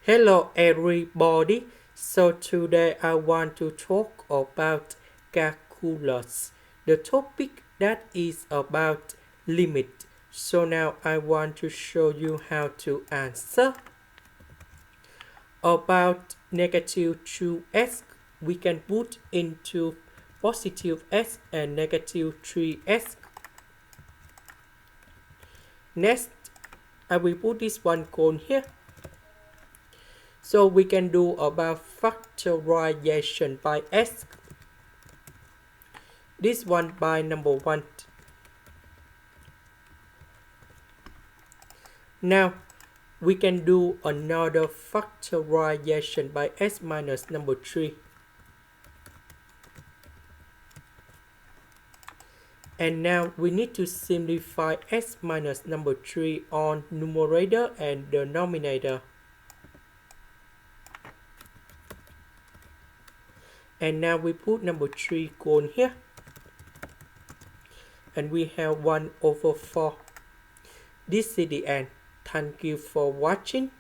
Hello everybody. So today I want to talk about calculus, the topic that is about limit. So now I want to show you how to answer. About negative 2x, we can put into positive x and negative 3x. Next, I will put this one cone here. So we can do about factorization by s. This one by number 1. Now we can do another factorization by s minus number 3. And now we need to simplify s minus number 3 on numerator and denominator. And now we put number 3 cone here. And we have 1 over 4. This is the end. Thank you for watching.